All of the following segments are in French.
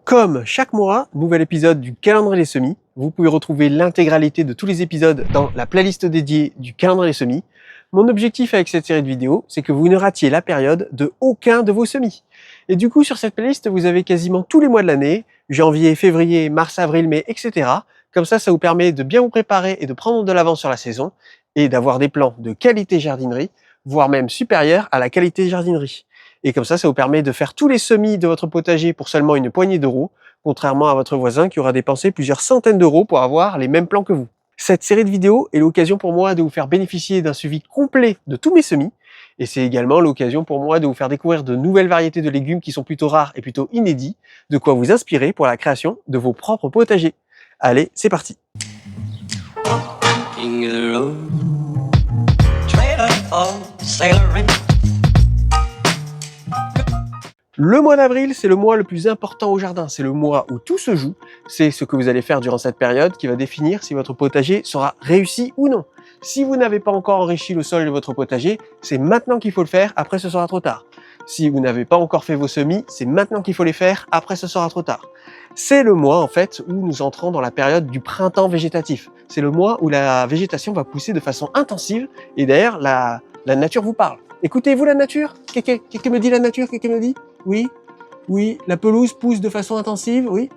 Comme chaque mois, nouvel épisode du calendrier des semis. Vous pouvez retrouver l'intégralité de tous les épisodes dans la playlist dédiée du calendrier des semis. Mon objectif avec cette série de vidéos, c'est que vous ne ratiez la période de aucun de vos semis. Et du coup, sur cette playlist, vous avez quasiment tous les mois de l'année, janvier, février, mars, avril, mai, etc. Comme ça vous permet de bien vous préparer et de prendre de l'avance sur la saison et d'avoir des plans de qualité jardinerie, voire même supérieurs à la qualité jardinerie. Et comme ça vous permet de faire tous les semis de votre potager pour seulement une poignée d'euros, contrairement à votre voisin qui aura dépensé plusieurs centaines d'euros pour avoir les mêmes plans que vous. Cette série de vidéos est l'occasion pour moi de vous faire bénéficier d'un suivi complet de tous mes semis, et c'est également l'occasion pour moi de vous faire découvrir de nouvelles variétés de légumes qui sont plutôt rares et plutôt inédits, de quoi vous inspirer pour la création de vos propres potagers. Allez, c'est parti! Le mois d'avril, c'est le mois le plus important au jardin. C'est le mois où tout se joue. C'est ce que vous allez faire durant cette période qui va définir si votre potager sera réussi ou non. Si vous n'avez pas encore enrichi le sol de votre potager, c'est maintenant qu'il faut le faire, après ce sera trop tard. Si vous n'avez pas encore fait vos semis, c'est maintenant qu'il faut les faire, après ce sera trop tard. C'est le mois en fait où nous entrons dans la période du printemps végétatif. C'est le mois où la végétation va pousser de façon intensive et d'ailleurs la nature vous parle. Écoutez-vous la nature? Quelqu'un me dit la nature? Quelqu'un me dit? Oui, la pelouse pousse de façon intensive, oui.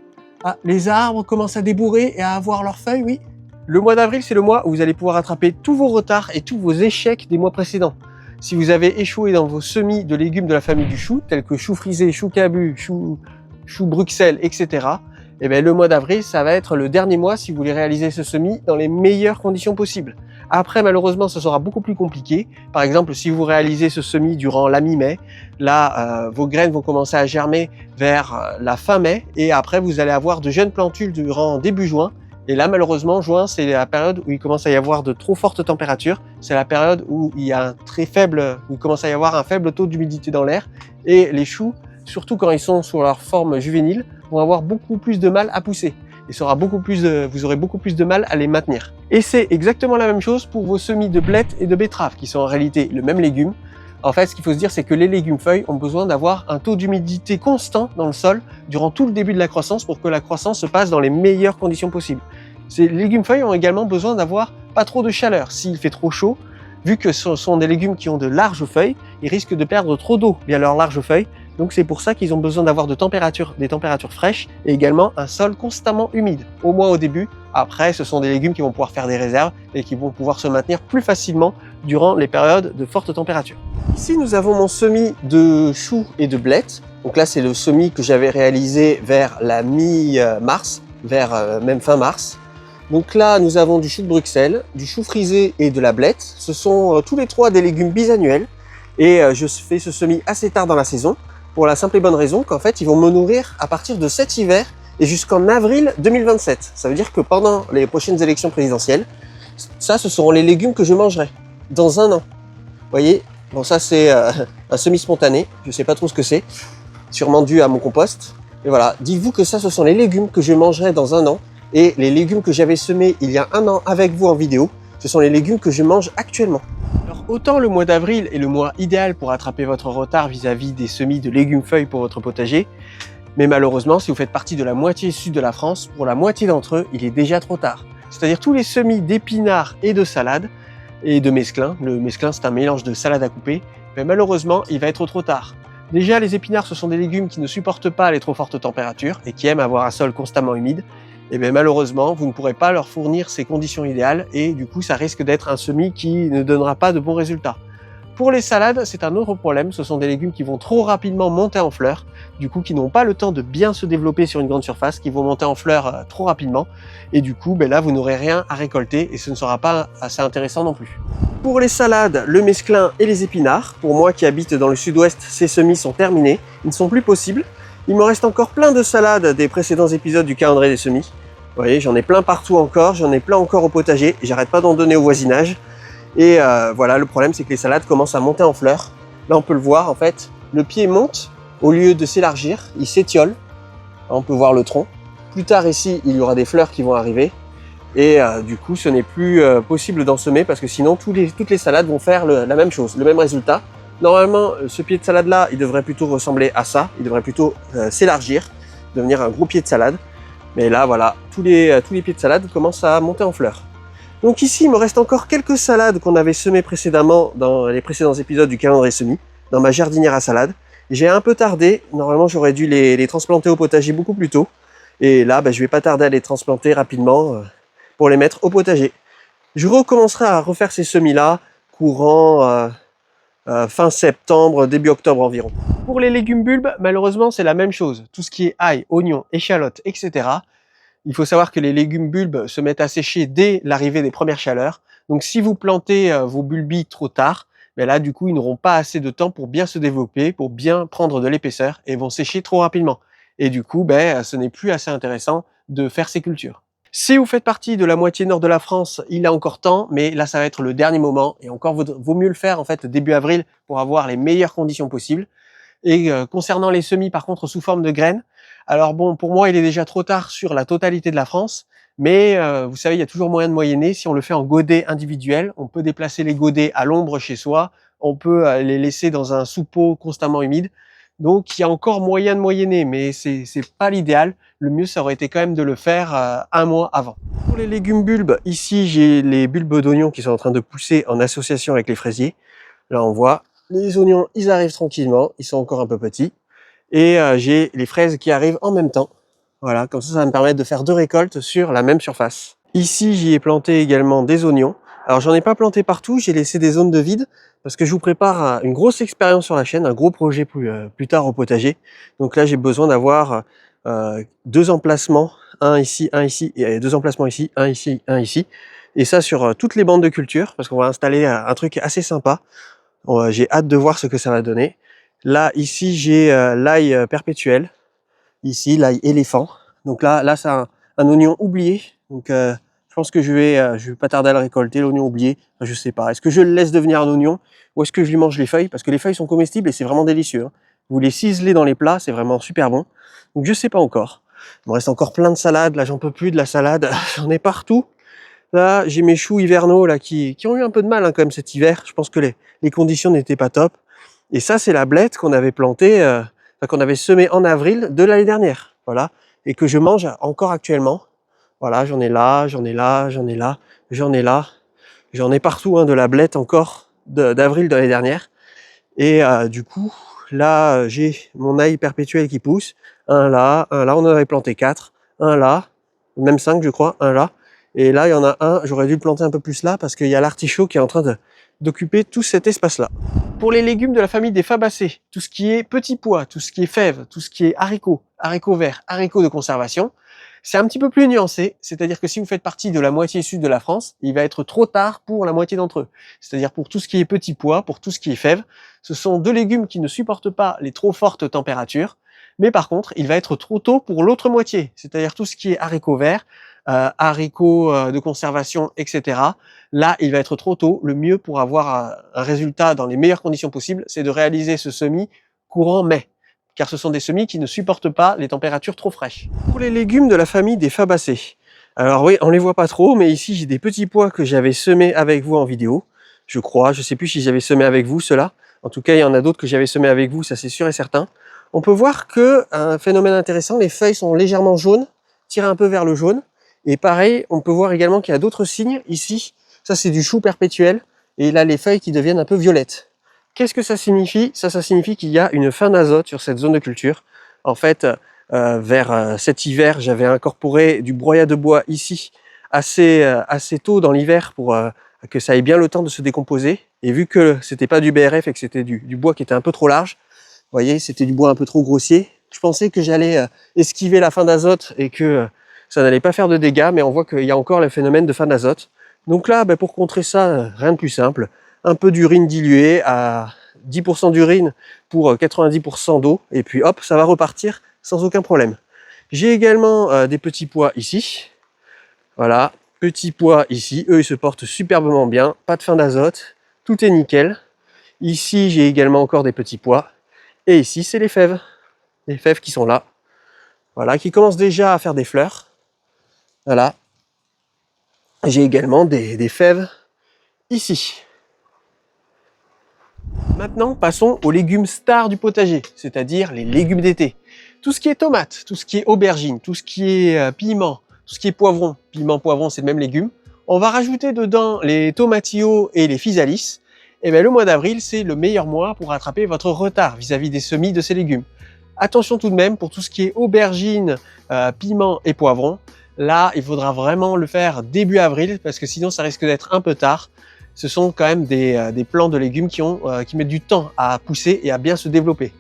Ah, les arbres commencent à débourrer et à avoir leurs feuilles, oui. Le mois d'avril, c'est le mois où vous allez pouvoir rattraper tous vos retards et tous vos échecs des mois précédents. Si vous avez échoué dans vos semis de légumes de la famille du chou, tels que chou frisé, chou cabu, chou Bruxelles, etc., eh bien, le mois d'avril, ça va être le dernier mois si vous voulez réaliser ce semis dans les meilleures conditions possibles. Après, malheureusement, ce sera beaucoup plus compliqué. Par exemple, si vous réalisez ce semis durant la mi-mai, là, vos graines vont commencer à germer vers la fin mai et après, vous allez avoir de jeunes plantules durant début juin. Et là, malheureusement, juin, c'est la période où il commence à y avoir de trop fortes températures. C'est la période où il y a où il commence à y avoir un faible taux d'humidité dans l'air. Et les choux, surtout quand ils sont sous leur forme juvénile, vont avoir beaucoup plus de mal à pousser. Et vous aurez beaucoup plus de mal à les maintenir. Et c'est exactement la même chose pour vos semis de blettes et de betteraves, qui sont en réalité le même légume. En fait, ce qu'il faut se dire, c'est que les légumes feuilles ont besoin d'avoir un taux d'humidité constant dans le sol durant tout le début de la croissance pour que la croissance se passe dans les meilleures conditions possibles. Ces légumes feuilles ont également besoin d'avoir pas trop de chaleur. S'il fait trop chaud, vu que ce sont des légumes qui ont de larges feuilles, ils risquent de perdre trop d'eau via leurs larges feuilles. Donc c'est pour ça qu'ils ont besoin d'avoir des températures fraîches et également un sol constamment humide, au moins au début. Après, ce sont des légumes qui vont pouvoir faire des réserves et qui vont pouvoir se maintenir plus facilement durant les périodes de forte température. Ici, nous avons mon semis de choux et de blettes. Donc là, c'est le semis que j'avais réalisé vers la mi-mars, même fin mars. Donc là, nous avons du chou de Bruxelles, du chou frisé et de la blette. Ce sont tous les trois des légumes bisannuels et je fais ce semis assez tard dans la saison pour la simple et bonne raison qu'en fait, ils vont me nourrir à partir de cet hiver et jusqu'en avril 2027. Ça veut dire que pendant les prochaines élections présidentielles, ce seront les légumes que je mangerai dans un an. Vous voyez, bon ça c'est un semis spontané, je sais pas trop ce que c'est, sûrement dû à mon compost. Et voilà, dites-vous que ce sont les légumes que je mangerai dans un an. Et les légumes que j'avais semés il y a un an avec vous en vidéo, ce sont les légumes que je mange actuellement. Alors autant le mois d'avril est le mois idéal pour rattraper votre retard vis-à-vis des semis de légumes feuilles pour votre potager, mais malheureusement, si vous faites partie de la moitié sud de la France, pour la moitié d'entre eux, il est déjà trop tard. C'est-à-dire tous les semis d'épinards et de salade, et de mesclun. Le mesclin, c'est un mélange de salade à couper, mais malheureusement, il va être trop tard. Déjà, les épinards, ce sont des légumes qui ne supportent pas les trop fortes températures et qui aiment avoir un sol constamment humide. Et bien malheureusement, vous ne pourrez pas leur fournir ces conditions idéales et du coup, ça risque d'être un semis qui ne donnera pas de bons résultats. Pour les salades, c'est un autre problème. Ce sont des légumes qui vont trop rapidement monter en fleurs, du coup qui n'ont pas le temps de bien se développer sur une grande surface, qui vont monter en fleurs trop rapidement. Et du coup, là, vous n'aurez rien à récolter et ce ne sera pas assez intéressant non plus. Pour les salades, le mesclin et les épinards, pour moi qui habite dans le sud-ouest, ces semis sont terminés, ils ne sont plus possibles. Il me reste encore plein de salades des précédents épisodes du calendrier des semis. Vous voyez, j'en ai plein partout encore, j'en ai plein encore au potager, et j'arrête pas d'en donner au voisinage. Et voilà, le problème c'est que les salades commencent à monter en fleurs. Là on peut le voir en fait, le pied monte, au lieu de s'élargir, il s'étiole. On peut voir le tronc. Plus tard ici, il y aura des fleurs qui vont arriver. Et du coup, ce n'est plus possible d'en semer parce que sinon toutes les salades vont faire la même chose, le même résultat. Normalement, ce pied de salade là, il devrait plutôt ressembler à ça, il devrait plutôt s'élargir. devenir un gros pied de salade. Mais là, voilà, tous les pieds de salade commencent à monter en fleurs. Donc ici, il me reste encore quelques salades qu'on avait semées précédemment dans les précédents épisodes du calendrier semis, dans ma jardinière à salade. J'ai un peu tardé, normalement j'aurais dû les transplanter au potager beaucoup plus tôt. Et là, je vais pas tarder à les transplanter rapidement pour les mettre au potager. Je recommencerai à refaire ces semis-là courant fin septembre, début octobre environ. Pour les légumes bulbes, malheureusement, c'est la même chose. Tout ce qui est ail, oignons, échalotes, etc. Il faut savoir que les légumes bulbes se mettent à sécher dès l'arrivée des premières chaleurs. Donc si vous plantez vos bulbis trop tard, là du coup ils n'auront pas assez de temps pour bien se développer, pour bien prendre de l'épaisseur et vont sécher trop rapidement. Et du coup ce n'est plus assez intéressant de faire ces cultures. Si vous faites partie de la moitié nord de la France, il est encore temps, mais là ça va être le dernier moment et encore vaut mieux le faire en fait début avril pour avoir les meilleures conditions possibles. Et concernant les semis par contre sous forme de graines, alors bon, pour moi il est déjà trop tard sur la totalité de la France, mais vous savez, il y a toujours moyen de moyenner. Si on le fait en godet individuel, on peut déplacer les godets à l'ombre chez soi, on peut les laisser dans un sous-pot constamment humide. Donc il y a encore moyen de moyenner, mais c'est pas l'idéal. Le mieux ça aurait été quand même de le faire un mois avant. Pour les légumes bulbes, ici j'ai les bulbes d'oignons qui sont en train de pousser en association avec les fraisiers. Là on voit, les oignons ils arrivent tranquillement, ils sont encore un peu petits. Et j'ai les fraises qui arrivent en même temps. Voilà, comme ça va me permettre de faire 2 récoltes sur la même surface. Ici, j'y ai planté également des oignons. Alors, j'en ai pas planté partout, j'ai laissé des zones de vide parce que je vous prépare une grosse expérience sur la chaîne, un gros projet plus tard au potager. Donc là, j'ai besoin d'avoir 2 emplacements, un ici, et 2 emplacements ici, un ici, un ici. Et ça sur toutes les bandes de culture parce qu'on va installer un truc assez sympa. J'ai hâte de voir ce que ça va donner. Là, ici, j'ai l'ail perpétuel. Ici, l'ail éléphant. Donc là c'est un oignon oublié. Donc, je pense que je vais pas tarder à le récolter, l'oignon oublié. Enfin, je sais pas. Est-ce que je le laisse devenir un oignon ou est-ce que je lui mange les feuilles? Parce que les feuilles sont comestibles et c'est vraiment délicieux. Hein. Vous les ciselez dans les plats, c'est vraiment super bon. Donc, je sais pas encore. Il me reste encore plein de salades. Là, j'en peux plus de la salade. J'en ai partout. Là, j'ai mes choux hivernaux là qui ont eu un peu de mal quand même cet hiver. Je pense que les conditions n'étaient pas top. Et ça, c'est la blette qu'on avait plantée, qu'on avait semée en avril de l'année dernière. Voilà. Et que je mange encore actuellement. Voilà, j'en ai là, j'en ai là, j'en ai là, j'en ai là. J'en ai partout de la blette encore d'avril de l'année dernière. Et du coup, là, j'ai mon ail perpétuel qui pousse. Un là, on en avait planté 4. Un là, même 5 je crois, un là. Et là, il y en a un, j'aurais dû le planter un peu plus là parce qu'il y a l'artichaut qui est en train d'occuper tout cet espace-là. Pour les légumes de la famille des fabacées, tout ce qui est petits pois, tout ce qui est fèves, tout ce qui est haricots, haricots verts, haricots de conservation, c'est un petit peu plus nuancé. C'est-à-dire que si vous faites partie de la moitié sud de la France, il va être trop tard pour la moitié d'entre eux. C'est-à-dire pour tout ce qui est petits pois, pour tout ce qui est fèves, ce sont 2 légumes qui ne supportent pas les trop fortes températures. Mais par contre, il va être trop tôt pour l'autre moitié. C'est-à-dire tout ce qui est haricots verts, haricots de conservation, etc. Là, il va être trop tôt. Le mieux pour avoir un résultat dans les meilleures conditions possibles, c'est de réaliser ce semis courant mai, car ce sont des semis qui ne supportent pas les températures trop fraîches. Pour les légumes de la famille des fabacées, alors oui, on les voit pas trop, mais ici j'ai des petits pois que j'avais semés avec vous en vidéo, je crois. Je sais plus si j'avais semé avec vous ceux-là. En tout cas, il y en a d'autres que j'avais semés avec vous, ça c'est sûr et certain. On peut voir que un phénomène intéressant, les feuilles sont légèrement jaunes, tirées un peu vers le jaune. Et pareil, on peut voir également qu'il y a d'autres signes ici. Ça, c'est du chou perpétuel. Et là, les feuilles qui deviennent un peu violettes. Qu'est-ce que ça signifie? Ça signifie qu'il y a une fin d'azote sur cette zone de culture. En fait, vers cet hiver, j'avais incorporé du broyat de bois ici assez tôt dans l'hiver pour que ça ait bien le temps de se décomposer. Et vu que c'était pas du BRF et que c'était du bois qui était un peu trop large, vous voyez, c'était du bois un peu trop grossier. Je pensais que j'allais esquiver la fin d'azote et que ça n'allait pas faire de dégâts, mais on voit qu'il y a encore le phénomène de fin d'azote. Donc là, pour contrer ça, rien de plus simple. Un peu d'urine diluée à 10% d'urine pour 90% d'eau, et puis hop, ça va repartir sans aucun problème. J'ai également des petits pois ici. Voilà, petits pois ici. Eux, ils se portent superbement bien. Pas de fin d'azote. Tout est nickel. Ici, j'ai également encore des petits pois. Et ici, c'est les fèves. Les fèves qui sont là. Voilà, qui commencent déjà à faire des fleurs. Voilà. J'ai également des fèves ici. Maintenant, passons aux légumes stars du potager, c'est-à-dire les légumes d'été. Tout ce qui est tomate, tout ce qui est aubergine, tout ce qui est piment, tout ce qui est poivron, piment, poivron, c'est le même légume, on va rajouter dedans les tomatillos et les physalis. Et bien le mois d'avril, c'est le meilleur mois pour rattraper votre retard vis-à-vis des semis de ces légumes. Attention tout de même, pour tout ce qui est aubergine, piment et poivron, là, il faudra vraiment le faire début avril, parce que sinon ça risque d'être un peu tard. Ce sont quand même des plants de légumes qui mettent du temps à pousser et à bien se développer.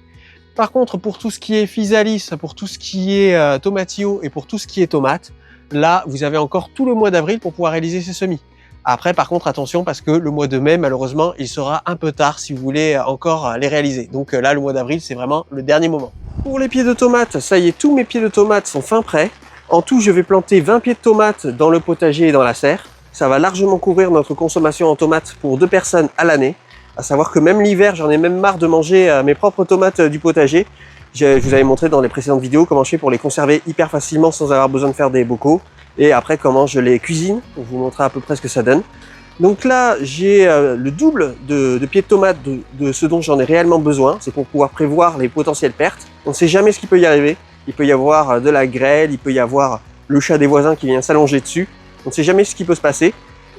Par contre, pour tout ce qui est physalis, pour tout ce qui est tomatillo et pour tout ce qui est tomate, là, vous avez encore tout le mois d'avril pour pouvoir réaliser ces semis. Après, par contre, attention, parce que le mois de mai, malheureusement, il sera un peu tard si vous voulez encore les réaliser. Donc là, le mois d'avril, c'est vraiment le dernier moment. Pour les pieds de tomates, ça y est, tous mes pieds de tomates sont fin prêts. En tout, je vais planter 20 pieds de tomates dans le potager et dans la serre. Ça va largement couvrir notre consommation en tomates pour 2 personnes à l'année. À savoir que même l'hiver, j'en ai même marre de manger mes propres tomates du potager. Je vous avais montré dans les précédentes vidéos comment je fais pour les conserver hyper facilement sans avoir besoin de faire des bocaux. Et après, comment je les cuisine, pour vous montrer à peu près ce que ça donne. Donc là, j'ai le double de pieds de tomates de ce dont j'en ai réellement besoin. C'est pour pouvoir prévoir les potentielles pertes. On ne sait jamais ce qui peut y arriver. Il peut y avoir de la grêle, il peut y avoir le chat des voisins qui vient s'allonger dessus. On ne sait jamais ce qui peut se passer.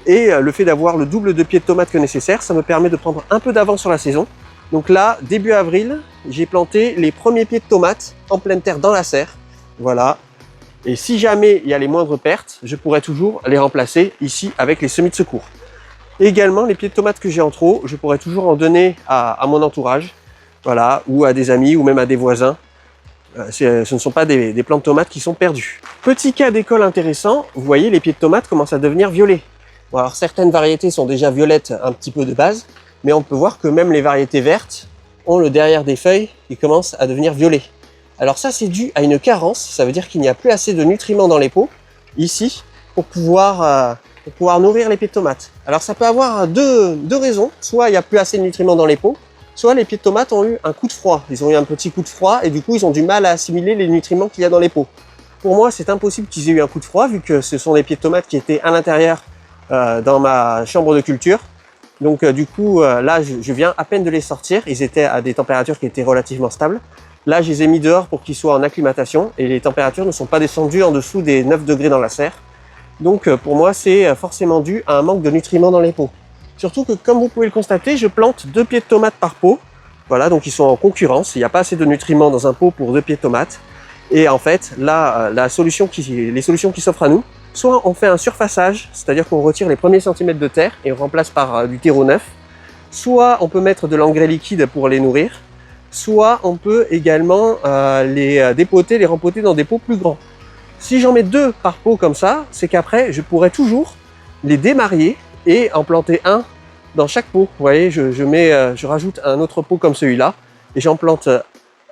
Et le fait d'avoir le double de pieds de tomates que nécessaire, ça me permet de prendre un peu d'avance sur la saison. Donc là, début avril, j'ai planté les premiers pieds de tomates en pleine terre dans la serre. Voilà. Et si jamais il y a les moindres pertes, je pourrais toujours les remplacer ici avec les semis de secours. Et également, les pieds de tomates que j'ai en trop, je pourrais toujours en donner à mon entourage, voilà, ou à des amis, ou même à des voisins. Ce ne sont pas des plants de tomates qui sont perdus. Petit cas d'école intéressant, vous voyez, les pieds de tomates commencent à devenir violets. Bon, alors certaines variétés sont déjà violettes un petit peu de base, mais on peut voir que même les variétés vertes ont le derrière des feuilles qui commence à devenir violet. Alors ça, c'est dû à une carence, ça veut dire qu'il n'y a plus assez de nutriments dans les pots, ici, pour pouvoir nourrir les pieds de tomates. Alors ça peut avoir deux raisons, soit il n'y a plus assez de nutriments dans les pots, soit les pieds de tomates ont eu un coup de froid. Ils ont eu un petit coup de froid et du coup, ils ont du mal à assimiler les nutriments qu'il y a dans les pots. Pour moi, c'est impossible qu'ils aient eu un coup de froid, vu que ce sont des pieds de tomates qui étaient à l'intérieur dans ma chambre de culture. Donc du coup, là, je viens à peine de les sortir. Ils étaient à des températures qui étaient relativement stables. Là, je les ai mis dehors pour qu'ils soient en acclimatation et les températures ne sont pas descendues en dessous des 9 degrés dans la serre. Donc pour moi, c'est forcément dû à un manque de nutriments dans les pots. Surtout que, comme vous pouvez le constater, je plante 2 pieds de tomates par pot. Voilà, donc ils sont en concurrence. Il n'y a pas assez de nutriments dans un pot pour 2 pieds de tomates. Et en fait, là, les solutions qui s'offrent à nous, soit on fait un surfaçage, c'est-à-dire qu'on retire les premiers centimètres de terre et on remplace par du terreau neuf, soit on peut mettre de l'engrais liquide pour les nourrir, soit on peut également les dépoter, les rempoter dans des pots plus grands. Si j'en mets 2 par pot comme ça, c'est qu'après, je pourrais toujours les démarier et en planter un dans chaque pot. Vous voyez, je rajoute un autre pot comme celui-là et j'en plante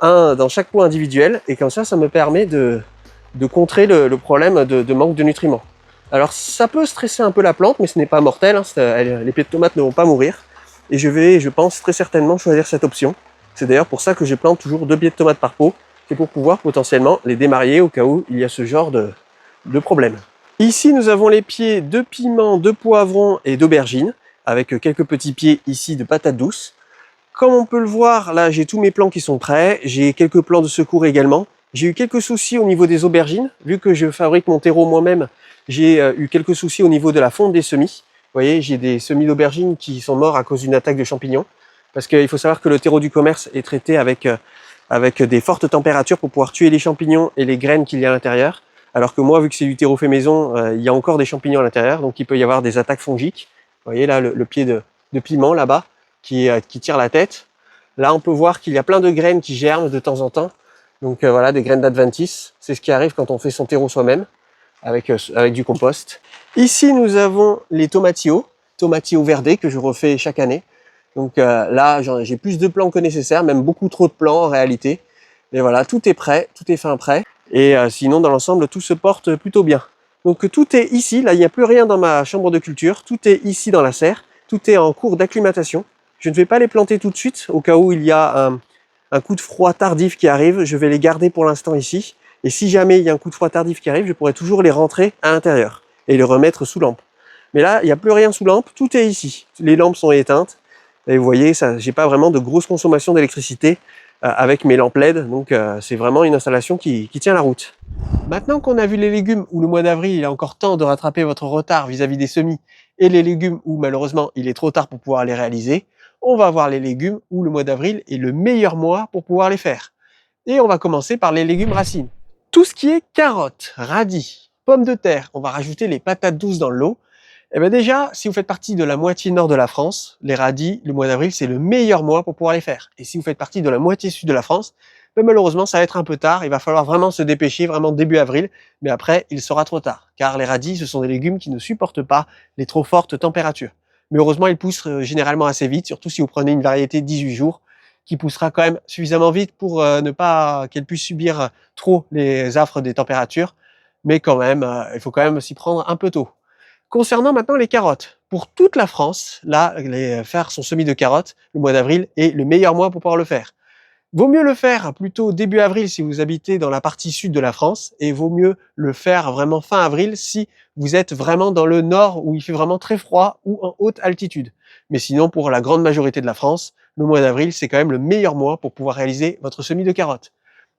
un dans chaque pot individuel et comme ça me permet de contrer le problème de manque de nutriments. Alors ça peut stresser un peu la plante, mais ce n'est pas mortel, hein, les pieds de tomates ne vont pas mourir. Et je pense très certainement choisir cette option. C'est d'ailleurs pour ça que je plante toujours 2 pieds de tomates par pot, c'est pour pouvoir potentiellement les démarier au cas où il y a ce genre de problème. Ici nous avons les pieds de piment, de poivron et d'aubergine, avec quelques petits pieds ici de patates douces. Comme on peut le voir, là j'ai tous mes plants qui sont prêts, j'ai quelques plants de secours également. J'ai eu quelques soucis au niveau des aubergines, vu que je fabrique mon terreau moi-même, j'ai eu quelques soucis au niveau de la fonte des semis. Vous voyez, j'ai des semis d'aubergines qui sont morts à cause d'une attaque de champignons. Parce qu'il faut savoir que le terreau du commerce est traité avec des fortes températures pour pouvoir tuer les champignons et les graines qu'il y a à l'intérieur. Alors que moi, vu que c'est du terreau fait maison, il y a encore des champignons à l'intérieur, donc il peut y avoir des attaques fongiques. Vous voyez là le pied de piment là-bas qui tire la tête. Là, on peut voir qu'il y a plein de graines qui germent de temps en temps. Donc voilà, des graines d'adventice. C'est ce qui arrive quand on fait son terreau soi-même avec du compost. Ici, nous avons les tomatillos verdés que je refais chaque année. Donc là, j'ai plus de plants que nécessaire, même beaucoup trop de plants en réalité. Mais voilà, tout est prêt, tout est fin prêt. Et sinon, dans l'ensemble, tout se porte plutôt bien. Donc tout est ici, là, il n'y a plus rien dans ma chambre de culture. Tout est ici dans la serre. Tout est en cours d'acclimatation. Je ne vais pas les planter tout de suite, au cas où il y a un coup de froid tardif qui arrive. Je vais les garder pour l'instant ici. Et si jamais il y a un coup de froid tardif qui arrive, je pourrais toujours les rentrer à l'intérieur et les remettre sous lampe. Mais là, il n'y a plus rien sous lampe, tout est ici. Les lampes sont éteintes. Et vous voyez, j'ai pas vraiment de grosse consommation d'électricité avec mes lampes LED. Donc c'est vraiment une installation qui tient la route. Maintenant qu'on a vu les légumes où le mois d'avril, il est encore temps de rattraper votre retard vis-à-vis des semis, et les légumes où malheureusement il est trop tard pour pouvoir les réaliser, on va voir les légumes où le mois d'avril est le meilleur mois pour pouvoir les faire. Et on va commencer par les légumes racines. Tout ce qui est carottes, radis, pommes de terre, on va rajouter les patates douces dans le lot. Et bien déjà, si vous faites partie de la moitié nord de la France, les radis, le mois d'avril, c'est le meilleur mois pour pouvoir les faire. Et si vous faites partie de la moitié sud de la France, ben malheureusement, ça va être un peu tard. Il va falloir vraiment se dépêcher, vraiment début avril. Mais après, il sera trop tard. Car les radis, ce sont des légumes qui ne supportent pas les trop fortes températures. Mais heureusement, ils poussent généralement assez vite, surtout si vous prenez une variété de 18 jours, qui poussera quand même suffisamment vite pour ne pas qu'elle puisse subir trop les affres des températures. Mais quand même, il faut quand même s'y prendre un peu tôt. Concernant maintenant les carottes, pour toute la France, là, faire son semis de carottes, le mois d'avril est le meilleur mois pour pouvoir le faire. Vaut mieux le faire plutôt début avril si vous habitez dans la partie sud de la France, et vaut mieux le faire vraiment fin avril si vous êtes vraiment dans le nord où il fait vraiment très froid ou en haute altitude. Mais sinon, pour la grande majorité de la France, le mois d'avril, c'est quand même le meilleur mois pour pouvoir réaliser votre semis de carottes.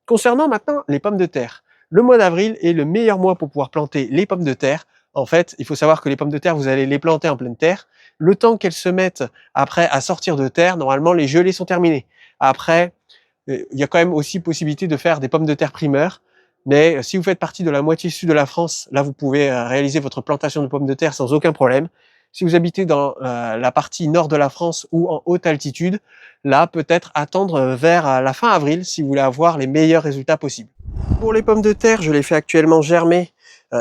Concernant maintenant les pommes de terre, le mois d'avril est le meilleur mois pour pouvoir planter les pommes de terre. En fait, il faut savoir que les pommes de terre, vous allez les planter en pleine terre. Le temps qu'elles se mettent après à sortir de terre, normalement les gelées sont terminées. Après, il y a quand même aussi possibilité de faire des pommes de terre primeurs. Mais si vous faites partie de la moitié sud de la France, là vous pouvez réaliser votre plantation de pommes de terre sans aucun problème. Si vous habitez dans la partie nord de la France ou en haute altitude, là peut-être attendre vers la fin avril si vous voulez avoir les meilleurs résultats possibles. Pour les pommes de terre, je les fais actuellement germer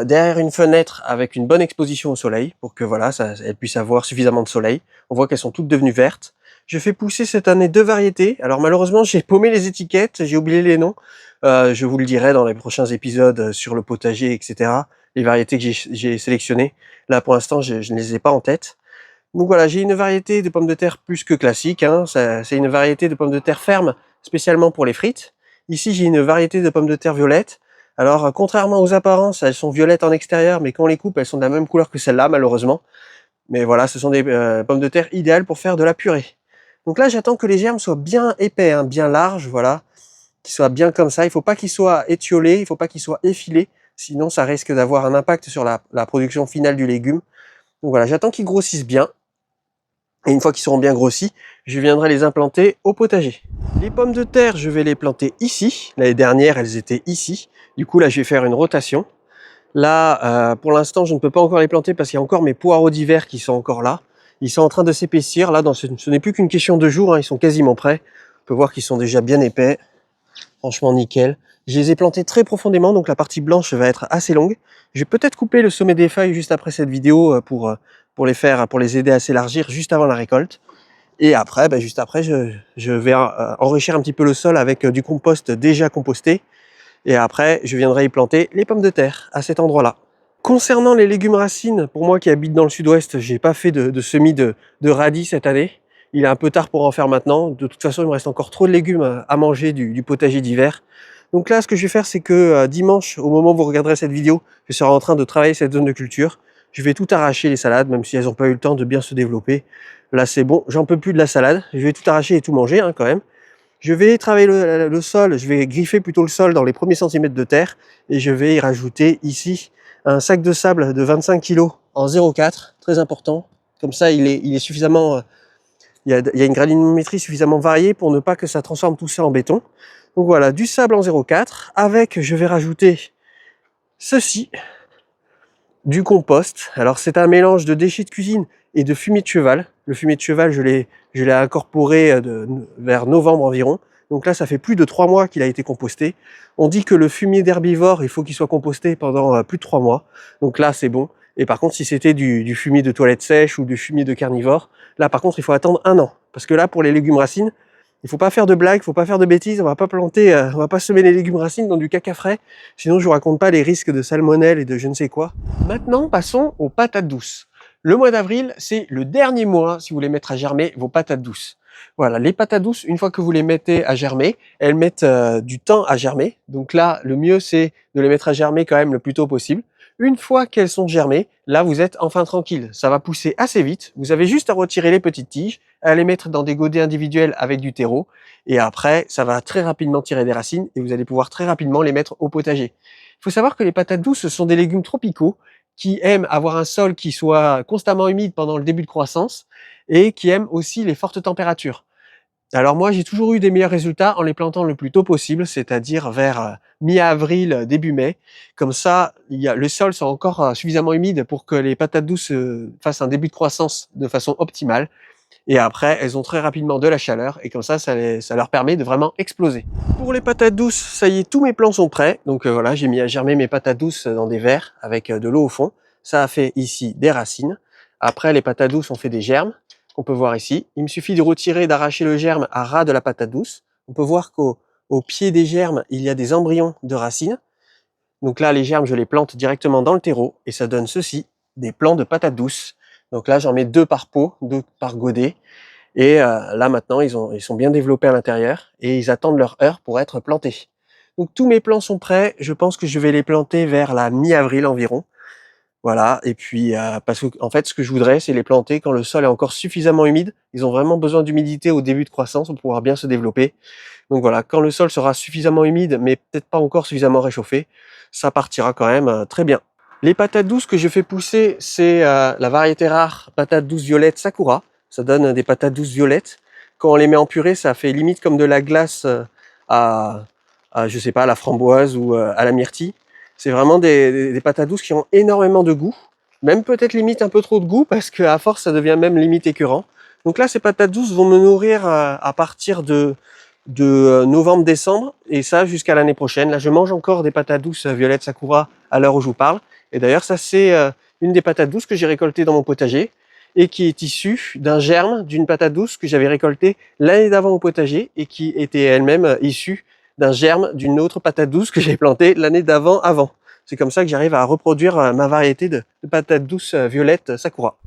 derrière une fenêtre avec une bonne exposition au soleil pour que voilà, elles puissent avoir suffisamment de soleil. On voit qu'elles sont toutes devenues vertes. Je fais pousser cette année 2 variétés. Alors malheureusement, j'ai paumé les étiquettes, j'ai oublié les noms. Je vous le dirai dans les prochains épisodes sur le potager, etc. Les variétés que j'ai sélectionnées. Là, pour l'instant, je ne les ai pas en tête. Donc voilà, j'ai une variété de pommes de terre plus que classique. Hein. C'est une variété de pommes de terre ferme, spécialement pour les frites. Ici, j'ai une variété de pommes de terre violettes. Alors, contrairement aux apparences, elles sont violettes en extérieur, mais quand on les coupe, elles sont de la même couleur que celle-là, malheureusement. Mais voilà, ce sont des pommes de terre idéales pour faire de la purée. Donc là, j'attends que les germes soient bien épais, hein, bien larges, voilà, qu'ils soient bien comme ça. Il ne faut pas qu'ils soient étiolés, il ne faut pas qu'ils soient effilés, sinon ça risque d'avoir un impact sur la production finale du légume. Donc voilà, j'attends qu'ils grossissent bien. Et une fois qu'ils seront bien grossis, je viendrai les implanter au potager. Les pommes de terre, je vais les planter ici. L'année dernière, elles étaient ici. Du coup, là, je vais faire une rotation. Là, pour l'instant, je ne peux pas encore les planter parce qu'il y a encore mes poireaux d'hiver qui sont encore là. Ils sont en train de s'épaissir. Là, ce n'est plus qu'une question de jours. Hein, ils sont quasiment prêts. On peut voir qu'ils sont déjà bien épais. Franchement, nickel. Je les ai plantés très profondément, donc la partie blanche va être assez longue. Je vais peut-être couper le sommet des feuilles juste après cette vidéo pour les aider à s'élargir juste avant la récolte. Et après, juste après, je vais enrichir un petit peu le sol avec du compost déjà composté. Et après, je viendrai y planter les pommes de terre à cet endroit-là. Concernant les légumes racines, pour moi qui habite dans le sud-ouest, j'ai pas fait de semis de radis cette année. Il est un peu tard pour en faire maintenant. De toute façon, il me reste encore trop de légumes à manger du potager d'hiver. Donc là, ce que je vais faire, c'est que dimanche, au moment où vous regarderez cette vidéo, je serai en train de travailler cette zone de culture. Je vais tout arracher les salades, même si elles n'ont pas eu le temps de bien se développer. Là, c'est bon, j'en peux plus de la salade. Je vais tout arracher et tout manger quand même. Je vais travailler le sol, je vais griffer plutôt le sol dans les premiers centimètres de terre et je vais y rajouter ici un sac de sable de 25 kg en 0,4, très important. Comme ça, il est suffisamment, il y a une granulométrie suffisamment variée pour ne pas que ça transforme tout ça en béton. Donc voilà, du sable en 0,4 avec, je vais rajouter ceci, du compost. Alors c'est un mélange de déchets de cuisine et de fumier de cheval. Le fumier de cheval, je l'ai incorporé vers novembre environ. Donc là, ça fait plus de 3 mois qu'il a été composté. On dit que le fumier d'herbivore, il faut qu'il soit composté pendant plus de 3 mois. Donc là, c'est bon. Et par contre, si c'était du fumier de toilette sèche ou du fumier de carnivore, là, par contre, il faut attendre 1 an. Parce que là, pour les légumes racines, il faut pas faire de blagues, il faut pas faire de bêtises. On va pas planter, on va pas semer les légumes racines dans du caca frais. Sinon, je vous raconte pas les risques de salmonelle et de je ne sais quoi. Maintenant, passons aux patates douces. Le mois d'avril, c'est le dernier mois si vous voulez mettre à germer vos patates douces. Voilà, les patates douces, une fois que vous les mettez à germer, elles mettent du temps à germer. Donc là, le mieux, c'est de les mettre à germer quand même le plus tôt possible. Une fois qu'elles sont germées, là vous êtes enfin tranquille. Ça va pousser assez vite. Vous avez juste à retirer les petites tiges, à les mettre dans des godets individuels avec du terreau. Et après, ça va très rapidement tirer des racines et vous allez pouvoir très rapidement les mettre au potager. Il faut savoir que les patates douces, ce sont des légumes tropicaux qui aiment avoir un sol qui soit constamment humide pendant le début de croissance et qui aiment aussi les fortes températures. Alors moi, j'ai toujours eu des meilleurs résultats en les plantant le plus tôt possible, c'est-à-dire vers mi-avril, début mai. Comme ça, le sol sera encore suffisamment humide pour que les patates douces fassent un début de croissance de façon optimale. Et après, elles ont très rapidement de la chaleur et comme ça leur permet de vraiment exploser. Pour les patates douces, ça y est, tous mes plants sont prêts. Donc voilà, j'ai mis à germer mes patates douces dans des verres avec de l'eau au fond. Ça a fait ici des racines. Après, les patates douces ont fait des germes qu'on peut voir ici. Il me suffit de retirer, d'arracher le germe à ras de la patate douce. On peut voir qu'au pied des germes, il y a des embryons de racines. Donc là, les germes, je les plante directement dans le terreau et ça donne ceci, des plants de patates douces. Donc là, j'en mets 2 par pot, 2 par godet. Et là, maintenant, ils sont bien développés à l'intérieur et ils attendent leur heure pour être plantés. Donc tous mes plants sont prêts. Je pense que je vais les planter vers la mi-avril environ. Voilà, et puis parce que en fait, ce que je voudrais, c'est les planter quand le sol est encore suffisamment humide. Ils ont vraiment besoin d'humidité au début de croissance pour pouvoir bien se développer. Donc voilà, quand le sol sera suffisamment humide, mais peut-être pas encore suffisamment réchauffé, ça partira quand même très bien. Les patates douces que je fais pousser, c'est la variété rare patate douce violette Sakura. Ça donne des patates douces violettes. Quand on les met en purée, ça fait limite comme de la glace à je sais pas, à la framboise ou à la myrtille. C'est vraiment des patates douces qui ont énormément de goût. Même peut-être limite un peu trop de goût parce qu'à force, ça devient même limite écœurant. Donc là, ces patates douces vont me nourrir à partir de novembre-décembre et ça jusqu'à l'année prochaine. Là, je mange encore des patates douces violettes Sakura à l'heure où je vous parle. Et d'ailleurs, ça c'est une des patates douces que j'ai récoltées dans mon potager et qui est issue d'un germe d'une patate douce que j'avais récoltée l'année d'avant au potager et qui était elle-même issue d'un germe d'une autre patate douce que j'ai plantée l'année d'avant avant. C'est comme ça que j'arrive à reproduire ma variété de patates douces violettes Sakura.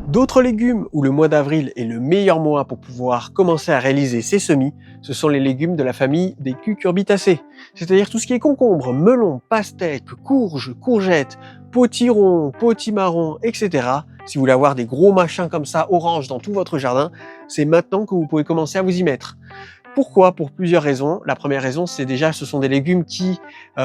D'autres légumes où le mois d'avril est le meilleur mois pour pouvoir commencer à réaliser ses semis, ce sont les légumes de la famille des cucurbitacées. C'est-à-dire tout ce qui est concombre, melon, pastèque, courge, courgettes, potiron, potimarron, etc. Si vous voulez avoir des gros machins comme ça, orange dans tout votre jardin, c'est maintenant que vous pouvez commencer à vous y mettre. Pourquoi? Pour plusieurs raisons. La première raison, c'est déjà ce sont des légumes qui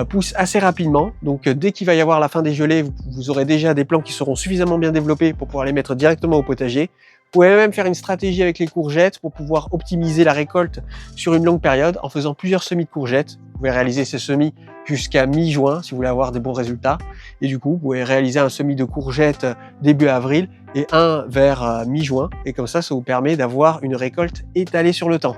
poussent assez rapidement. Donc dès qu'il va y avoir la fin des gelées, vous aurez déjà des plants qui seront suffisamment bien développés pour pouvoir les mettre directement au potager. Vous pouvez même faire une stratégie avec les courgettes pour pouvoir optimiser la récolte sur une longue période en faisant plusieurs semis de courgettes. Vous pouvez réaliser ces semis jusqu'à mi-juin si vous voulez avoir des bons résultats. Et du coup, vous pouvez réaliser un semis de courgettes début avril et un vers mi-juin. Et comme ça vous permet d'avoir une récolte étalée sur le temps.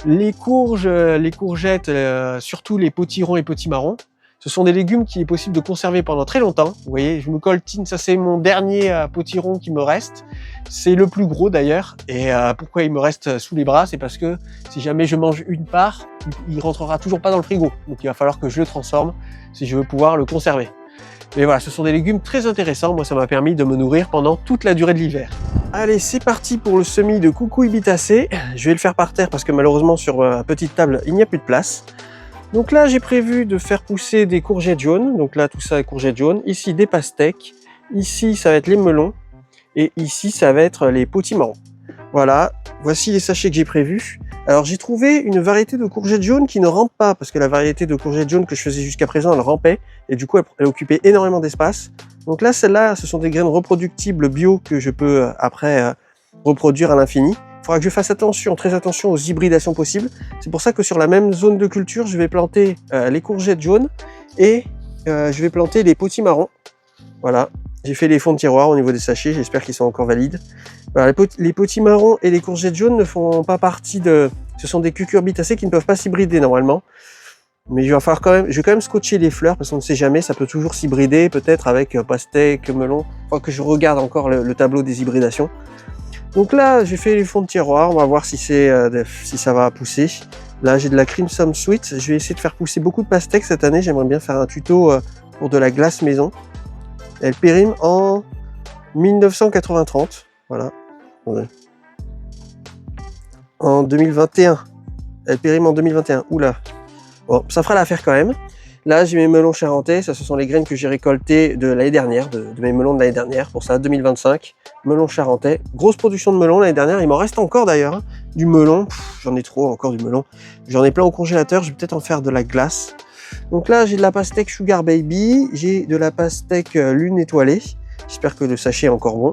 Les courges, les courgettes, surtout les potirons et potimarrons, ce sont des légumes qu'il est possible de conserver pendant très longtemps. Vous voyez, je me coltine, ça c'est mon dernier potiron qui me reste. C'est le plus gros d'ailleurs. Et pourquoi il me reste sous les bras? C'est parce que si jamais je mange une part, il rentrera toujours pas dans le frigo. Donc il va falloir que je le transforme si je veux pouvoir le conserver. Mais voilà, ce sont des légumes très intéressants. Moi, ça m'a permis de me nourrir pendant toute la durée de l'hiver. Allez, c'est parti pour le semis de cucurbitacées. Je vais le faire par terre parce que malheureusement, sur ma petite table, il n'y a plus de place. Donc là, j'ai prévu de faire pousser des courgettes jaunes. Donc là, tout ça est courgettes jaunes. Ici, des pastèques. Ici, ça va être les melons. Et ici, ça va être les potimarrons. Voilà, voici les sachets que j'ai prévus. Alors j'ai trouvé une variété de courgettes jaunes qui ne rampe pas, parce que la variété de courgettes jaunes que je faisais jusqu'à présent, elle rampait, et du coup elle occupait énormément d'espace. Donc là, celles-là, ce sont des graines reproductibles bio que je peux après reproduire à l'infini. Il faudra que je fasse attention, très attention aux hybridations possibles. C'est pour ça que sur la même zone de culture, je vais planter les courgettes jaunes et je vais planter les potimarrons. Voilà, j'ai fait les fonds de tiroir au niveau des sachets, j'espère qu'ils sont encore valides. Voilà, les potimarrons et les courgettes jaunes ne font pas partie de... Ce sont des cucurbitacées qui ne peuvent pas s'hybrider normalement. Mais je vais quand même scotcher les fleurs parce qu'on ne sait jamais, ça peut toujours s'hybrider, peut-être avec pastèque, melon. Il faut que je regarde encore le tableau des hybridations. Donc là, j'ai fait les fonds de tiroir, on va voir si ça va pousser. Là, j'ai de la Crimson Sweet, je vais essayer de faire pousser beaucoup de pastèques cette année. J'aimerais bien faire un tuto pour de la glace maison. Elle périme en 1930, voilà. En 2021. Elle périme en 2021. Oula. Bon, ça fera l'affaire quand même. Là, j'ai mes melons charentais. Ça, ce sont les graines que j'ai récoltées de l'année dernière, de mes melons de l'année dernière. Pour ça, 2025, melons charentais. Grosse production de melons l'année dernière. Il m'en reste encore d'ailleurs. Hein. Du melon, j'en ai trop encore du melon. J'en ai plein au congélateur. Je vais peut-être en faire de la glace. Donc là, j'ai de la pastèque Sugar Baby. J'ai de la pastèque Lune étoilée. J'espère que le sachet est encore bon.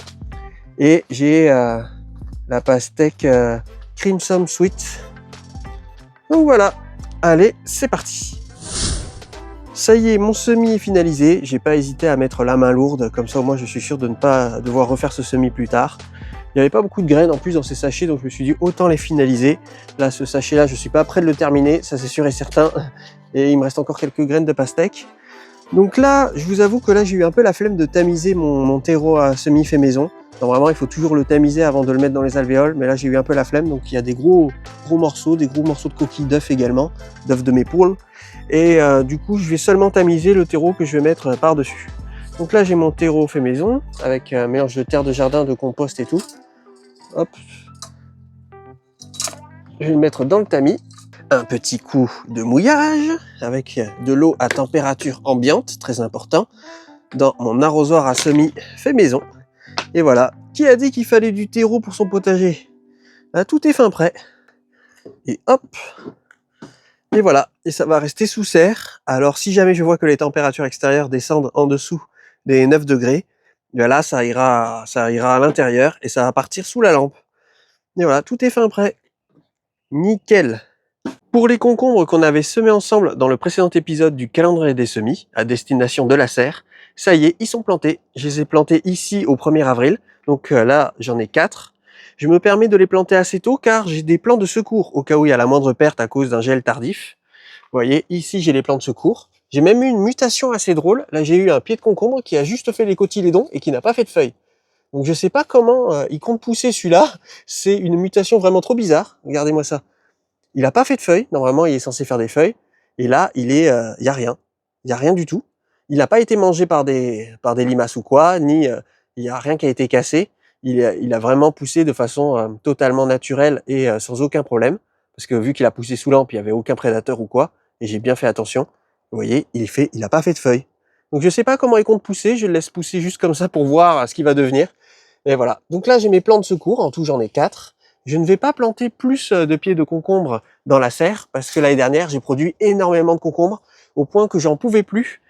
Et j'ai la pastèque Crimson Sweet. Donc voilà. Allez, c'est parti. Ça y est, mon semis est finalisé. J'ai pas hésité à mettre la main lourde, comme ça au moins je suis sûr de ne pas devoir refaire ce semis plus tard. Il n'y avait pas beaucoup de graines en plus dans ces sachets, donc je me suis dit autant les finaliser. Là, ce sachet-là, je suis pas prêt de le terminer, ça c'est sûr et certain. Et il me reste encore quelques graines de pastèque. Donc là, je vous avoue que là, j'ai eu un peu la flemme de tamiser mon terreau à semis fait maison. Normalement, il faut toujours le tamiser avant de le mettre dans les alvéoles, mais là, j'ai eu un peu la flemme. Donc, il y a des gros morceaux, des gros morceaux de coquilles d'œufs également, d'œufs de mes poules. Et du coup, je vais seulement tamiser le terreau que je vais mettre par-dessus. Donc là, j'ai mon terreau fait maison, avec un mélange de terre de jardin, de compost et tout. Hop. Je vais le mettre dans le tamis. Un petit coup de mouillage, avec de l'eau à température ambiante, très important, dans mon arrosoir à semis fait maison. Et voilà, qui a dit qu'il fallait du terreau pour son potager? Là, tout est fin prêt. Et hop. Et voilà, et ça va rester sous serre. Alors si jamais je vois que les températures extérieures descendent en dessous des 9 degrés, bien là ça ira à l'intérieur et ça va partir sous la lampe. Et voilà, tout est fin prêt. Nickel. Pour les concombres qu'on avait semés ensemble dans le précédent épisode du calendrier des semis, à destination de la serre, ça y est, ils sont plantés. Je les ai plantés ici au 1er avril. Donc là, j'en ai 4. Je me permets de les planter assez tôt car j'ai des plans de secours au cas où il y a la moindre perte à cause d'un gel tardif. Vous voyez, ici, j'ai les plans de secours. J'ai même eu une mutation assez drôle. Là, j'ai eu un pied de concombre qui a juste fait les cotylédons et qui n'a pas fait de feuilles. Donc, je sais pas comment il compte pousser celui-là. C'est une mutation vraiment trop bizarre. Regardez-moi ça. Il a pas fait de feuilles. Normalement, il est censé faire des feuilles. Et là, il y a rien. Il y a rien du tout. Il n'a pas été mangé par des limaces ou quoi, ni il y a rien qui a été cassé. Il a vraiment poussé de façon totalement naturelle et sans aucun problème. Parce que vu qu'il a poussé sous lampe, il n'y avait aucun prédateur ou quoi. Et j'ai bien fait attention. Vous voyez, il a pas fait de feuilles. Donc je sais pas comment il compte pousser. Je le laisse pousser juste comme ça pour voir ce qu'il va devenir. Et voilà. Donc là, j'ai mes plants de secours. En tout, j'en ai 4. Je ne vais pas planter plus de pieds de concombre dans la serre parce que l'année dernière, j'ai produit énormément de concombres au point que j'en pouvais plus.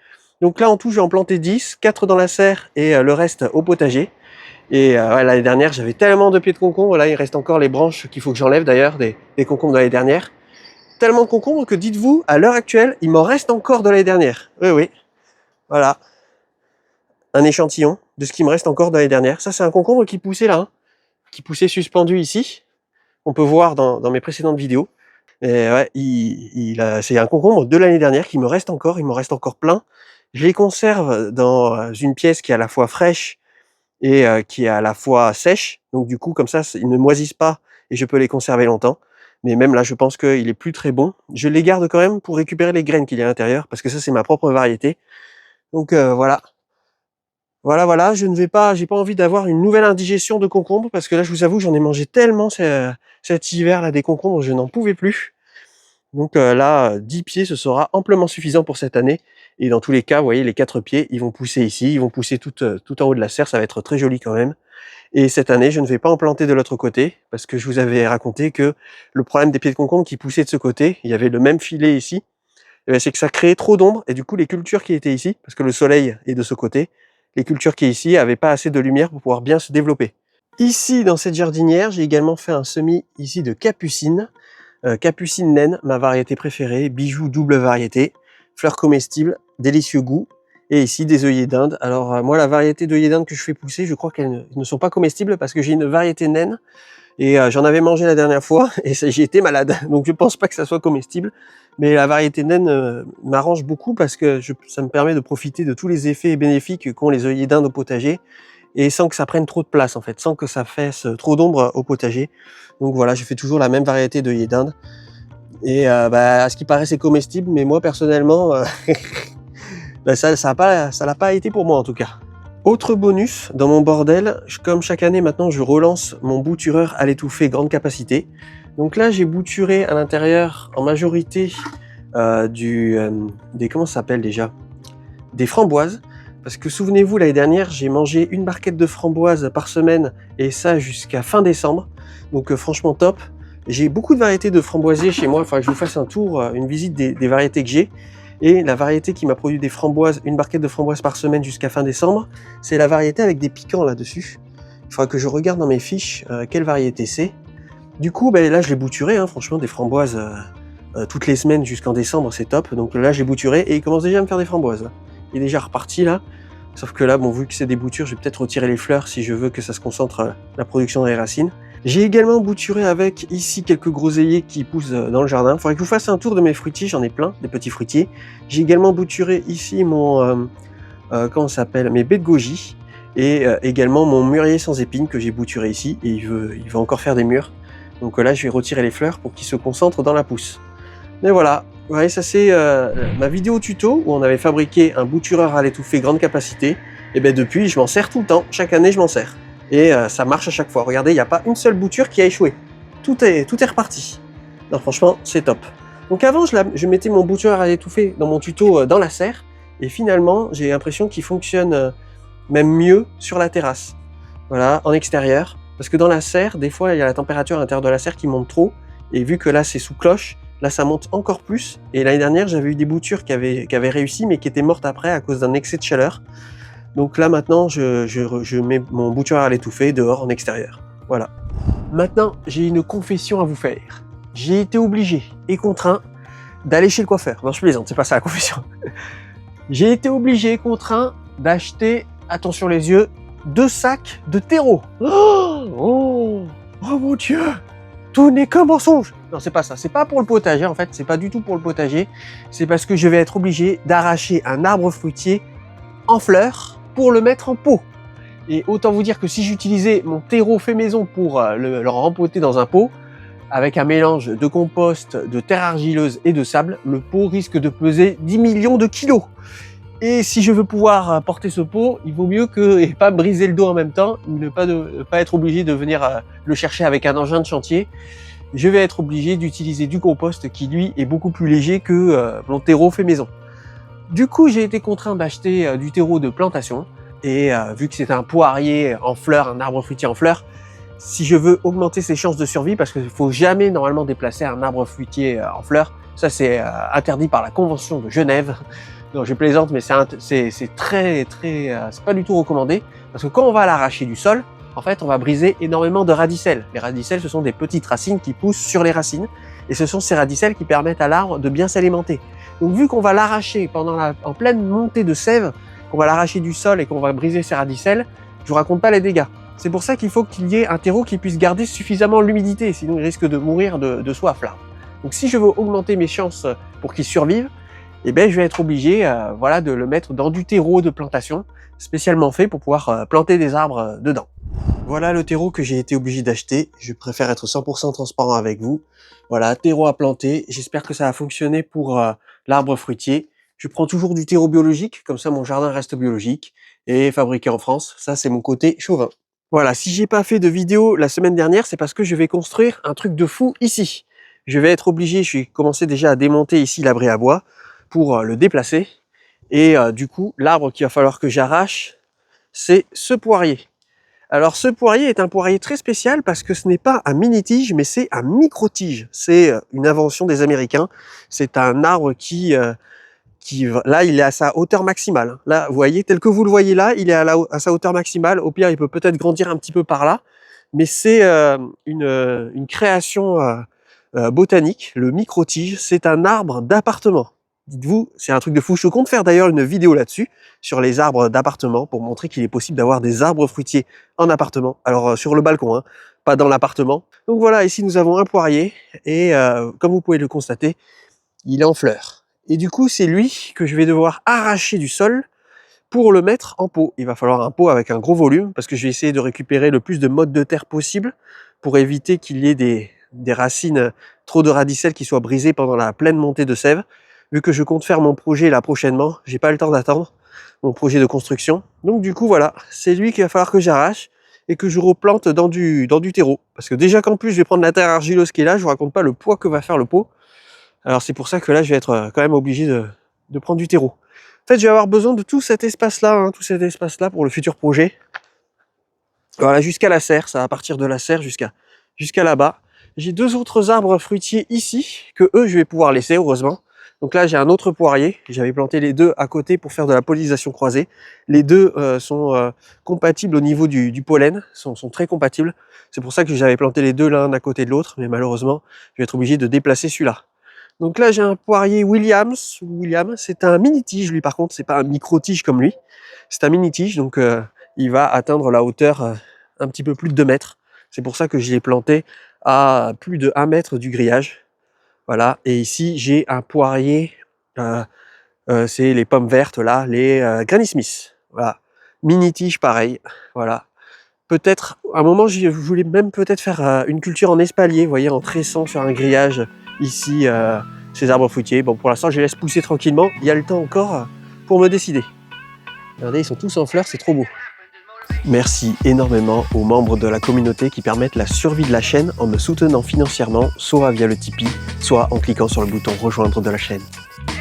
Donc là, en tout, j'ai en planté 10, 4 dans la serre et le reste au potager. Et ouais, l'année dernière, j'avais tellement de pieds de concombre. Là, il reste encore les branches qu'il faut que j'enlève d'ailleurs, des concombres de l'année dernière. Tellement de concombres que, dites-vous, à l'heure actuelle, il m'en reste encore de l'année dernière. Oui, oui. Voilà. Un échantillon de ce qui me reste encore de l'année dernière. Ça, c'est un concombre qui poussait là, hein, qui poussait suspendu ici. On peut voir dans mes précédentes vidéos. Et ouais, c'est un concombre de l'année dernière qui me reste encore. Il m'en reste encore plein. Je les conserve dans une pièce qui est à la fois fraîche et qui est à la fois sèche. Donc du coup, comme ça, ils ne moisissent pas et je peux les conserver longtemps. Mais même là, je pense qu'il est plus très bon. Je les garde quand même pour récupérer les graines qu'il y a à l'intérieur parce que ça, c'est ma propre variété. Donc voilà. Voilà, j'ai pas envie d'avoir une nouvelle indigestion de concombres parce que là, je vous avoue, j'en ai mangé tellement cet hiver là des concombres, je n'en pouvais plus. Donc là, 10 pieds, ce sera amplement suffisant pour cette année. Et dans tous les cas, vous voyez, les 4 pieds, ils vont pousser ici, ils vont pousser tout en haut de la serre, ça va être très joli quand même. Et cette année, je ne vais pas en planter de l'autre côté parce que je vous avais raconté que le problème des pieds de concombre qui poussaient de ce côté, il y avait le même filet ici, c'est que ça créait trop d'ombre et du coup, les cultures qui étaient ici, parce que le soleil est de ce côté, les cultures qui est ici n'avaient pas assez de lumière pour pouvoir bien se développer. Ici, dans cette jardinière, j'ai également fait un semis ici de capucine. Capucine naine, ma variété préférée, bijou double variété, fleurs comestibles, délicieux goût. Et ici, des œillets d'Inde. Alors moi, la variété d'œillets d'Inde que je fais pousser, je crois qu'elles ne sont pas comestibles parce que j'ai une variété naine. Et j'en avais mangé la dernière fois et j'ai été malade. Donc je pense pas que ça soit comestible. Mais la variété naine m'arrange beaucoup parce que ça me permet de profiter de tous les effets bénéfiques qu'ont les œillets d'Inde au potager. Et sans que ça prenne trop de place en fait, sans que ça fasse trop d'ombre au potager. Donc voilà, je fais toujours la même variété d'œillets d'Inde. Et à ce qui paraît c'est comestible, mais moi personnellement, ça l'a pas été pour moi en tout cas. Autre bonus, dans mon bordel, comme chaque année maintenant je relance mon boutureur à l'étouffée grande capacité. Donc là j'ai bouturé à l'intérieur en majorité comment ça s'appelle déjà? Des framboises. Parce que souvenez-vous, l'année dernière, j'ai mangé une barquette de framboises par semaine et ça jusqu'à fin décembre. Donc franchement top. J'ai beaucoup de variétés de framboisiers chez moi. Il faudra que je vous fasse un tour, une visite des variétés que j'ai. Et la variété qui m'a produit des framboises, une barquette de framboises par semaine jusqu'à fin décembre, c'est la variété avec des piquants là-dessus. Il faudra que je regarde dans mes fiches quelle variété c'est. Du coup, là, je l'ai bouturé, hein, franchement, des framboises toutes les semaines jusqu'en décembre, c'est top. Donc là, j'ai bouturé et il commence déjà à me faire des framboises. Là. Il est déjà reparti là. Sauf que là, bon, vu que c'est des boutures, je vais peut-être retirer les fleurs si je veux que ça se concentre la production dans les racines. J'ai également bouturé avec ici quelques groseilliers qui poussent dans le jardin. Il faudrait que je vous fasse un tour de mes fruitiers, j'en ai plein, des petits fruitiers. J'ai également bouturé ici mon, comment ça s'appelle, mes baies de goji. Et également mon mûrier sans épines que j'ai bouturé ici. Et il veut encore faire des mûres. Donc là, je vais retirer les fleurs pour qu'ils se concentrent dans la pousse. Et voilà, vous voyez, ça c'est ma vidéo tuto où on avait fabriqué un boutureur à l'étouffée grande capacité. Et depuis, je m'en sers tout le temps. Chaque année, je m'en sers. Et ça marche à chaque fois. Regardez, il n'y a pas une seule bouture qui a échoué. Tout est reparti. Non, franchement, c'est top. Donc avant, je mettais mon boutureur à l'étouffée dans mon tuto dans la serre. Et finalement, j'ai l'impression qu'il fonctionne même mieux sur la terrasse. Voilà, en extérieur. Parce que dans la serre, des fois, il y a la température à l'intérieur de la serre qui monte trop. Et vu que là, c'est sous cloche, là, ça monte encore plus. Et l'année dernière, j'avais eu des boutures qui avaient réussi, mais qui étaient mortes après à cause d'un excès de chaleur. Donc là, maintenant, je mets mon boutureur à l'étouffée dehors, en extérieur. Voilà. Maintenant, j'ai une confession à vous faire. J'ai été obligé et contraint d'aller chez le coiffeur. Non, je plaisante, c'est pas ça la confession. J'ai été obligé et contraint d'acheter, attention les yeux, 2 sacs de terreau. Oh mon Dieu! Tout n'est qu'un mensonge. Non, c'est pas ça. C'est pas pour le potager, en fait. C'est pas du tout pour le potager. C'est parce que je vais être obligé d'arracher un arbre fruitier en fleurs pour le mettre en pot. Et autant vous dire que si j'utilisais mon terreau fait maison pour le rempoter dans un pot, avec un mélange de compost, de terre argileuse et de sable, le pot risque de peser 10 millions de kilos. Et si je veux pouvoir porter ce pot, il vaut mieux que, et pas briser le dos en même temps, ne pas être obligé de venir le chercher avec un engin de chantier. Je vais être obligé d'utiliser du compost qui, lui, est beaucoup plus léger que mon terreau fait maison. Du coup, j'ai été contraint d'acheter du terreau de plantation. Et vu que c'est un poirier en fleurs, un arbre fruitier en fleurs, si je veux augmenter ses chances de survie, parce qu'il ne faut jamais normalement déplacer un arbre fruitier en fleurs, ça c'est interdit par la Convention de Genève. Non, je plaisante, mais c'est pas du tout recommandé, parce que quand on va l'arracher du sol, en fait, on va briser énormément de radicelles. Les radicelles, ce sont des petites racines qui poussent sur les racines, et ce sont ces radicelles qui permettent à l'arbre de bien s'alimenter. Donc, vu qu'on va l'arracher en pleine montée de sève, qu'on va l'arracher du sol et qu'on va briser ses radicelles, je vous raconte pas les dégâts. C'est pour ça qu'il faut qu'il y ait un terreau qui puisse garder suffisamment l'humidité, sinon il risque de mourir de soif là. Donc, si je veux augmenter mes chances pour qu'il survive, je vais être obligé de le mettre dans du terreau de plantation, spécialement fait pour pouvoir planter des arbres dedans. Voilà le terreau que j'ai été obligé d'acheter. Je préfère être 100% transparent avec vous. Voilà, terreau à planter. J'espère que ça va fonctionner pour l'arbre fruitier. Je prends toujours du terreau biologique, comme ça mon jardin reste biologique et fabriqué en France. Ça, c'est mon côté chauvin. Voilà, si j'ai pas fait de vidéo la semaine dernière, c'est parce que je vais construire un truc de fou ici. Je vais être obligé, je vais commencer déjà à démonter ici l'abri à bois pour le déplacer. Et du coup, l'arbre qu'il va falloir que j'arrache, c'est ce poirier. Alors ce poirier est un poirier très spécial parce que ce n'est pas un mini-tige, mais c'est un micro-tige. C'est une invention des Américains. C'est un arbre qui là, il est à sa hauteur maximale. Là, vous voyez, tel que vous le voyez là, il est à sa hauteur maximale. Au pire, il peut peut-être grandir un petit peu par là. Mais c'est une création botanique, le micro-tige. C'est un arbre d'appartement. Dites-vous, c'est un truc de fou. Je compte faire d'ailleurs une vidéo là-dessus, sur les arbres d'appartement, pour montrer qu'il est possible d'avoir des arbres fruitiers en appartement. Alors, sur le balcon, hein, pas dans l'appartement. Donc voilà, ici, nous avons un poirier. Et comme vous pouvez le constater, il est en fleurs. Et du coup, c'est lui que je vais devoir arracher du sol pour le mettre en pot. Il va falloir un pot avec un gros volume, parce que je vais essayer de récupérer le plus de mottes de terre possible, pour éviter qu'il y ait des racines, trop de radicelles qui soient brisées pendant la pleine montée de sève. Vu que je compte faire mon projet là prochainement, j'ai pas le temps d'attendre mon projet de construction. Donc du coup voilà, c'est lui qu'il va falloir que j'arrache et que je replante dans du terreau. Parce que déjà qu'en plus je vais prendre la terre argileuse qui est là, je vous raconte pas le poids que va faire le pot. Alors c'est pour ça que là, je vais être quand même obligé de prendre du terreau. En fait, je vais avoir besoin de tout cet espace-là, hein, tout cet espace-là pour le futur projet. Voilà, jusqu'à la serre, ça va partir de la serre jusqu'à là-bas. J'ai 2 autres arbres fruitiers ici, que eux, je vais pouvoir laisser, heureusement. Donc là, j'ai un autre poirier. J'avais planté les 2 à côté pour faire de la pollinisation croisée. Les 2 sont compatibles au niveau du pollen, sont très compatibles. C'est pour ça que j'avais planté les 2 l'un à côté de l'autre, mais malheureusement, je vais être obligé de déplacer celui-là. Donc là, j'ai un poirier William, c'est un mini-tige, lui, par contre, c'est pas un micro-tige comme lui. C'est un mini-tige, donc il va atteindre la hauteur un petit peu plus de 2 mètres. C'est pour ça que je l'ai planté à plus de 1 mètre du grillage. Voilà, et ici, j'ai un poirier, c'est les pommes vertes, là, les Granny Smith. Voilà, mini-tige, pareil, voilà. Peut-être, à un moment, je voulais même peut-être faire une culture en espalier, vous voyez, en tressant sur un grillage, ici, ces arbres fruitiers. Bon, pour l'instant, je les laisse pousser tranquillement. Il y a le temps encore pour me décider. Regardez, ils sont tous en fleurs, c'est trop beau. Merci énormément aux membres de la communauté qui permettent la survie de la chaîne en me soutenant financièrement, soit via le Tipeee, soit en cliquant sur le bouton rejoindre de la chaîne.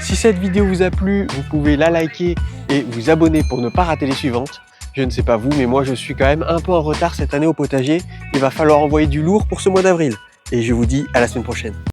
Si cette vidéo vous a plu, vous pouvez la liker et vous abonner pour ne pas rater les suivantes. Je ne sais pas vous, mais moi je suis quand même un peu en retard cette année au potager. Il va falloir envoyer du lourd pour ce mois d'avril. Et je vous dis à la semaine prochaine.